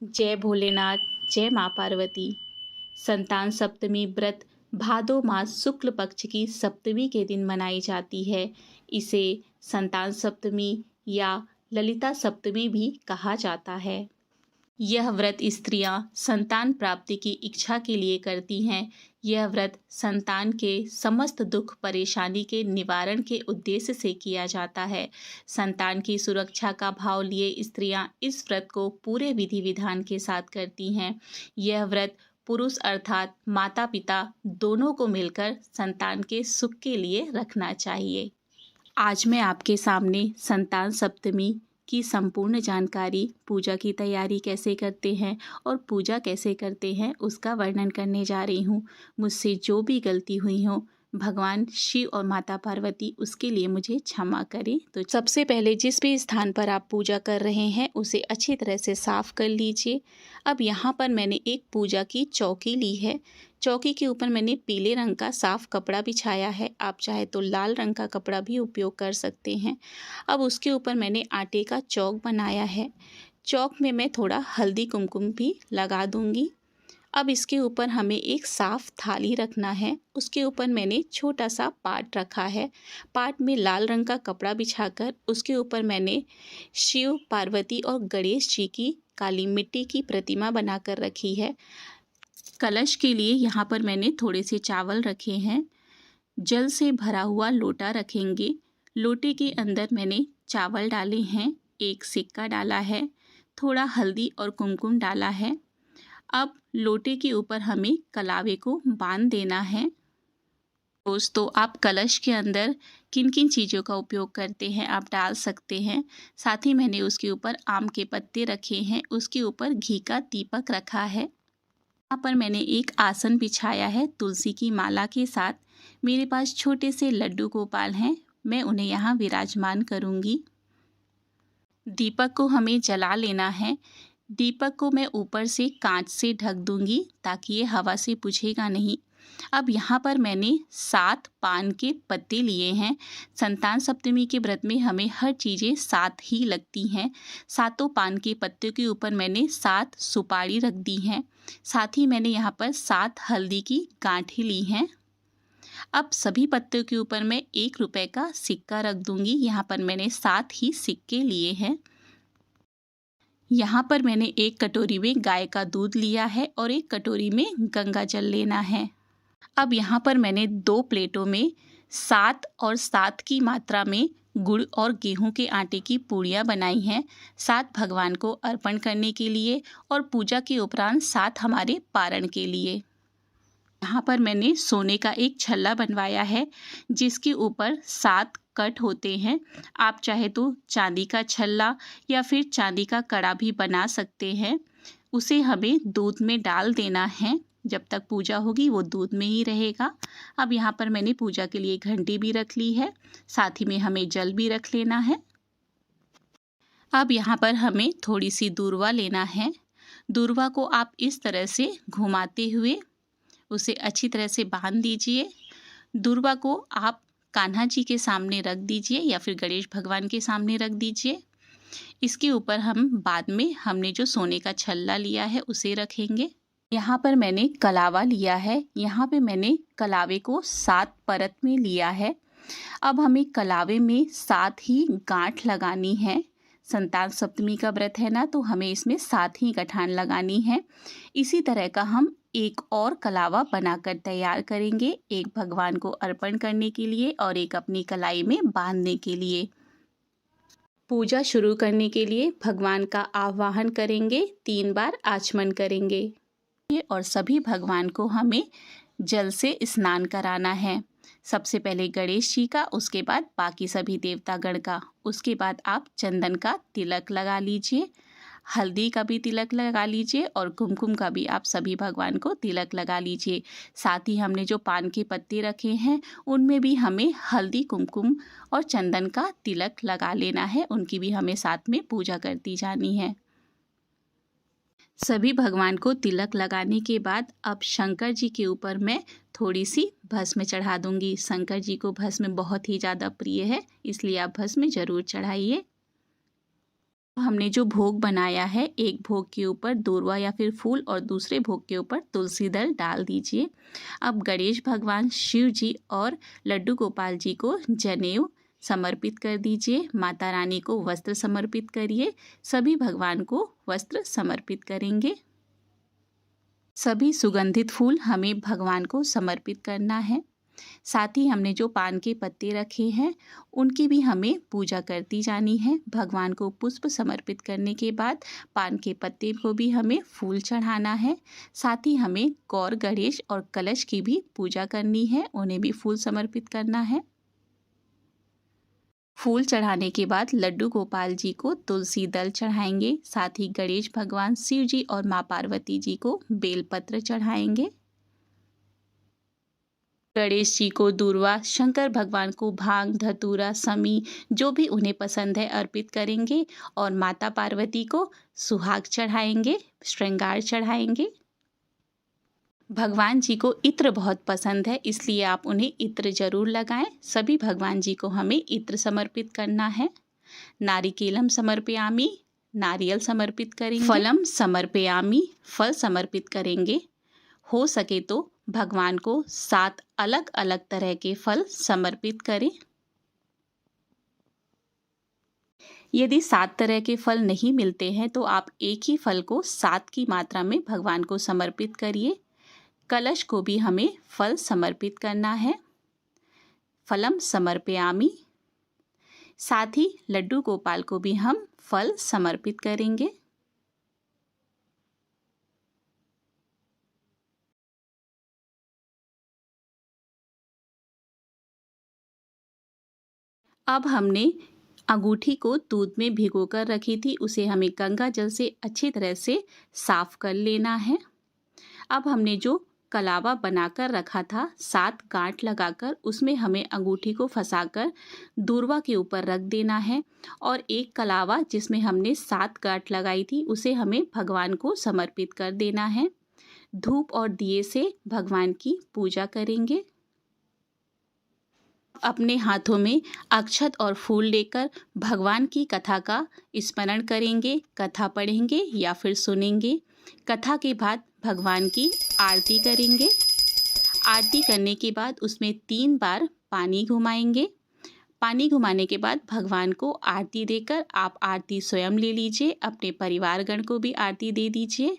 जय भोलेनाथ। जय माँ पार्वती। संतान सप्तमी व्रत भादो मास शुक्ल पक्ष की सप्तमी के दिन मनाई जाती है। इसे संतान सप्तमी या ललिता सप्तमी भी कहा जाता है। यह व्रत स्त्रियां संतान प्राप्ति की इच्छा के लिए करती हैं। यह व्रत संतान के समस्त दुख परेशानी के निवारण के उद्देश्य से किया जाता है। संतान की सुरक्षा का भाव लिए स्त्रियां इस व्रत को पूरे विधि विधान के साथ करती हैं। यह व्रत पुरुष अर्थात माता पिता दोनों को मिलकर संतान के सुख के लिए रखना चाहिए। आज मैं आपके सामने संतान सप्तमी की संपूर्ण जानकारी, पूजा की तैयारी कैसे करते हैं और पूजा कैसे करते हैं उसका वर्णन करने जा रही हूँ। मुझसे जो भी गलती हुई हो भगवान शिव और माता पार्वती उसके लिए मुझे क्षमा करें। तो सबसे पहले जिस भी स्थान पर आप पूजा कर रहे हैं उसे अच्छी तरह से साफ कर लीजिए। अब यहाँ पर मैंने एक पूजा की चौकी ली है। चौकी के ऊपर मैंने पीले रंग का साफ कपड़ा बिछाया है। आप चाहे तो लाल रंग का कपड़ा भी उपयोग कर सकते हैं। अब उसके ऊपर मैंने आटे का चौक बनाया है। चौक में मैं थोड़ा हल्दी कुमकुम भी लगा दूंगी। अब इसके ऊपर हमें एक साफ थाली रखना है। उसके ऊपर मैंने छोटा सा पाट रखा है। पाट में लाल रंग का कपड़ा बिछाकर उसके ऊपर मैंने शिव, पार्वती और गणेश जी की काली मिट्टी की प्रतिमा बनाकर रखी है। कलश के लिए यहाँ पर मैंने थोड़े से चावल रखे हैं। जल से भरा हुआ लोटा रखेंगे। लोटे के अंदर मैंने चावल डाले हैं, एक सिक्का डाला है, थोड़ा हल्दी और कुमकुम डाला है। अब लोटे के ऊपर हमें कलावे को बांध देना है। दोस्तों, आप कलश के अंदर किन किन चीज़ों का उपयोग करते हैं आप डाल सकते हैं। साथ ही मैंने उसके ऊपर आम के पत्ते रखे हैं, उसके ऊपर घी का दीपक रखा है। यहाँ पर मैंने एक आसन बिछाया है तुलसी की माला के साथ। मेरे पास छोटे से लड्डू गोपाल हैं, मैं उन्हें यहाँ विराजमान करूँगी। दीपक को हमें जला लेना है। दीपक को मैं ऊपर से कांच से ढक दूंगी ताकि ये हवा से बुझेगा नहीं। अब यहाँ पर मैंने 7 पान के पत्ते लिए हैं। संतान सप्तमी के व्रत में हमें हर चीज़ें 7 ही लगती हैं। 7 पान के पत्ते के ऊपर मैंने 7 सुपारी रख दी हैं। साथ ही मैंने यहाँ पर 7 हल्दी की गांठें ली हैं। अब सभी पत्तों के ऊपर मैं 1 रुपए का सिक्का रख दूंगी। यहाँ पर मैंने 7 ही सिक्के लिए हैं। यहाँ पर मैंने एक कटोरी में गाय का दूध लिया है और एक कटोरी में गंगा जल लेना है। अब यहाँ पर मैंने 2 प्लेटों में 7 और 7 की मात्रा में गुड़ और गेहूं के आटे की पूड़ियाँ बनाई हैं। 7 भगवान को अर्पण करने के लिए और पूजा के उपरांत 7 हमारे पारण के लिए। यहाँ पर मैंने सोने का एक छल्ला बनवाया है जिसके ऊपर 7 कट होते हैं। आप चाहे तो चांदी का छल्ला या फिर चांदी का कड़ा भी बना सकते हैं। उसे हमें दूध में डाल देना है। जब तक पूजा होगी वो दूध में ही रहेगा। अब यहाँ पर मैंने पूजा के लिए घंटी भी रख ली है, साथ ही में हमें जल भी रख लेना है। अब यहाँ पर हमें थोड़ी सी दूर्वा लेना है। दूर्वा को आप इस तरह से घुमाते हुए उसे अच्छी तरह से बांध दीजिए। दूर्वा को आप कान्हा जी के सामने रख दीजिए या फिर गणेश भगवान के सामने रख दीजिए। इसके ऊपर हम बाद में हमने जो सोने का छल्ला लिया है उसे रखेंगे। यहाँ पर मैंने कलावा लिया है। यहाँ पे मैंने कलावे को 7 परत में लिया है। अब हमें कलावे में 7 ही गांठ लगानी है। संतान सप्तमी का व्रत है ना, तो हमें इसमें 7 ही गठान लगानी है। इसी तरह का हम एक और कलावा बनाकर तैयार करेंगे, एक भगवान को अर्पण करने के लिए और एक अपनी कलाई में बांधने के लिए। पूजा शुरू करने के लिए भगवान का आवाहन करेंगे, 3 बार आचमन करेंगे और सभी भगवान को हमें जल से स्नान कराना है। सबसे पहले गणेश जी का, उसके बाद बाकी सभी देवतागण का। उसके बाद आप चंदन का तिलक लगा लीजिए, हल्दी का भी तिलक लगा लीजिए और कुमकुम का भी आप सभी भगवान को तिलक लगा लीजिए। साथ ही हमने जो पान के पत्ते रखे हैं उनमें भी हमें हल्दी, कुमकुम और चंदन का तिलक लगा लेना है। उनकी भी हमें साथ में पूजा करती जानी है। सभी भगवान को तिलक लगाने के बाद अब शंकर जी के ऊपर मैं थोड़ी सी भस्म चढ़ा दूंगी। शंकर जी को भस्म बहुत ही ज़्यादा प्रिय है, इसलिए आप भस्म जरूर चढ़ाइए। हमने जो भोग बनाया है, एक भोग के ऊपर दूर्वा या फिर फूल और दूसरे भोग के ऊपर तुलसी दल डाल दीजिए। अब गणेश भगवान, शिव जी और लड्डू गोपाल जी को जनेऊ समर्पित कर दीजिए। माता रानी को वस्त्र समर्पित करिए। सभी भगवान को वस्त्र समर्पित करेंगे। सभी सुगंधित फूल हमें भगवान को समर्पित करना है। साथ ही हमने जो पान के पत्ते रखे हैं उनकी भी हमें पूजा करती जानी है। भगवान को पुष्प समर्पित करने के बाद पान के पत्ते को भी हमें फूल चढ़ाना है। साथ ही हमें गौर, गणेश और कलश की भी पूजा करनी है, उन्हें भी फूल समर्पित करना है। फूल चढ़ाने के बाद लड्डू गोपाल जी को तुलसी दल चढ़ाएंगे। साथ ही गणेश भगवान, शिव जी और माँ पार्वती जी को बेलपत्र चढ़ाएंगे। गणेश जी को दूर्वा, शंकर भगवान को भांग, धतूरा, समी जो भी उन्हें पसंद है अर्पित करेंगे और माता पार्वती को सुहाग चढ़ाएंगे, श्रृंगार चढ़ाएंगे। भगवान जी को इत्र बहुत पसंद है, इसलिए आप उन्हें इत्र जरूर लगाएं। सभी भगवान जी को हमें इत्र समर्पित करना है। नारिकेलम समर्पयामि, नारियल समर्पित करेंगे। फलम समर्पयामि, फल समर्पित करेंगे। हो सके तो भगवान को 7 अलग अलग तरह के फल समर्पित करें। यदि 7 तरह के फल नहीं मिलते हैं तो आप एक ही फल को 7 की मात्रा में भगवान को समर्पित करिए। कलश को भी हमें फल समर्पित करना है। फलम समर्पयामि। साथ ही लड्डू गोपाल को भी हम फल समर्पित करेंगे। अब हमने अंगूठी को दूध में भिगोकर रखी थी, उसे हमें गंगा जल से अच्छी तरह से साफ कर लेना है। अब हमने जो कलावा बनाकर रखा था 7 गांठ लगाकर, उसमें हमें अंगूठी को फंसाकर दूर्वा के ऊपर रख देना है और एक कलावा जिसमें हमने 7 गांठ लगाई थी उसे हमें भगवान को समर्पित कर देना है। धूप और दिए से भगवान की पूजा करेंगे। अपने हाथों में अक्षत और फूल लेकर भगवान की कथा का स्मरण करेंगे, कथा पढ़ेंगे या फिर सुनेंगे। कथा के बाद भगवान की आरती करेंगे। आरती करने के बाद उसमें 3 बार पानी घुमाएंगे। पानी घुमाने के बाद भगवान को आरती देकर आप आरती स्वयं ले लीजिए, अपने परिवारगण को भी आरती दे दीजिए।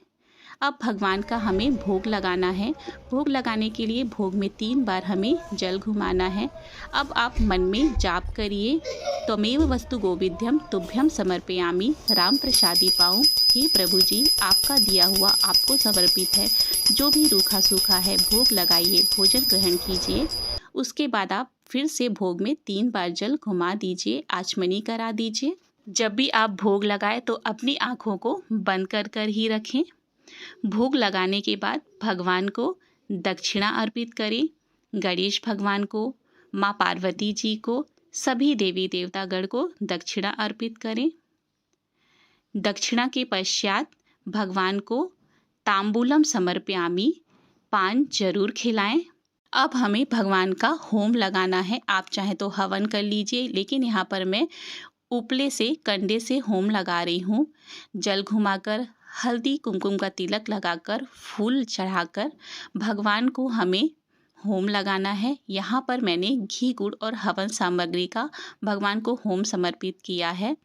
अब भगवान का हमें भोग लगाना है। भोग लगाने के लिए भोग में 3 बार हमें जल घुमाना है। अब आप मन में जाप करिए, त्वमेव वस्तु गोविध्यम तुभ्यम समर्पयामि राम प्रसादी पाऊँ। हे प्रभु जी, आपका दिया हुआ आपको समर्पित है। जो भी रूखा सूखा है भोग लगाइए, भोजन ग्रहण कीजिए। उसके बाद आप फिर से भोग में 3 बार जल घुमा दीजिए, आचमनी करा दीजिए। जब भी आप भोग लगाए तो अपनी आँखों को बंद कर ही रखें। भोग लगाने के बाद भगवान को दक्षिणा अर्पित करें। गणेश भगवान को, माँ पार्वती जी को, सभी देवी देवतागण को दक्षिणा अर्पित करें। दक्षिणा के पश्चात भगवान को तांबूलम समर्पयामि, पान जरूर खिलाएं। अब हमें भगवान का होम लगाना है। आप चाहे तो हवन कर लीजिए, लेकिन यहाँ पर मैं उपले से, कंडे से होम लगा रही हूँ। जल घुमाकर, हल्दी कुमकुम का तिलक लगाकर, फूल चढ़ाकर भगवान को हमें होम लगाना है। यहाँ पर मैंने घी, गुड़ और हवन सामग्री का भगवान को होम समर्पित किया है।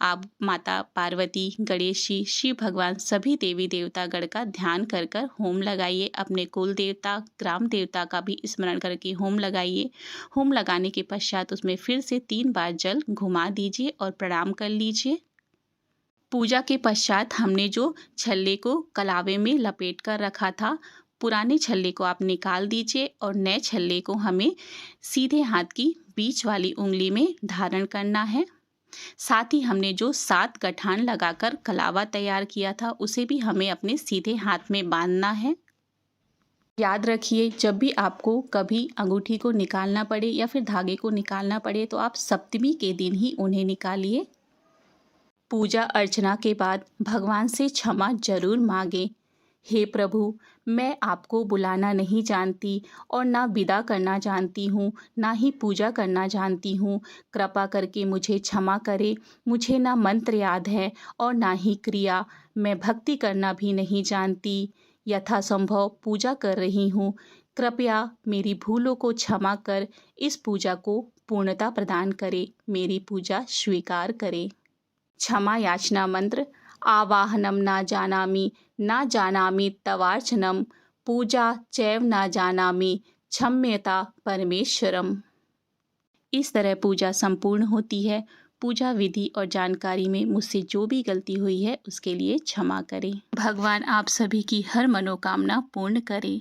आप माता पार्वती, गणेश जी, शिव भगवान, सभी देवी देवतागण का ध्यान कर कर होम लगाइए। अपने कुल देवता, ग्राम देवता का भी स्मरण करके होम लगाइए। होम लगाने के पश्चात उसमें फिर से 3 बार जल घुमा दीजिए और प्रणाम कर लीजिए। पूजा के पश्चात हमने जो छल्ले को कलावे में लपेट कर रखा था, पुराने छल्ले को आप निकाल दीजिए और नए छल्ले को हमें सीधे हाथ की बीच वाली उंगली में धारण करना है। साथ ही हमने जो 7 गठान लगाकर कलावा तैयार किया था उसे भी हमें अपने सीधे हाथ में बांधना है। याद रखिए, जब भी आपको कभी अंगूठी को निकालना पड़े या फिर धागे को निकालना पड़े तो आप सप्तमी के दिन ही उन्हें निकालिए। पूजा अर्चना के बाद भगवान से क्षमा जरूर मांगें। हे प्रभु, मैं आपको बुलाना नहीं जानती और ना विदा करना जानती हूँ, ना ही पूजा करना जानती हूँ। कृपा करके मुझे क्षमा करें। मुझे ना मंत्र याद है और ना ही क्रिया। मैं भक्ति करना भी नहीं जानती। यथासंभव पूजा कर रही हूँ। कृपया मेरी भूलों को क्षमा कर इस पूजा को पूर्णता प्रदान करे। मेरी पूजा स्वीकार करे। क्षमा याचना मंत्र। आवाहनम ना जानामि तवार्चनम, पूजा चैव ना जानामि, क्षम्यता परमेश्वरम। इस तरह पूजा संपूर्ण होती है। पूजा विधि और जानकारी में मुझसे जो भी गलती हुई है उसके लिए क्षमा करें। भगवान आप सभी की हर मनोकामना पूर्ण करें।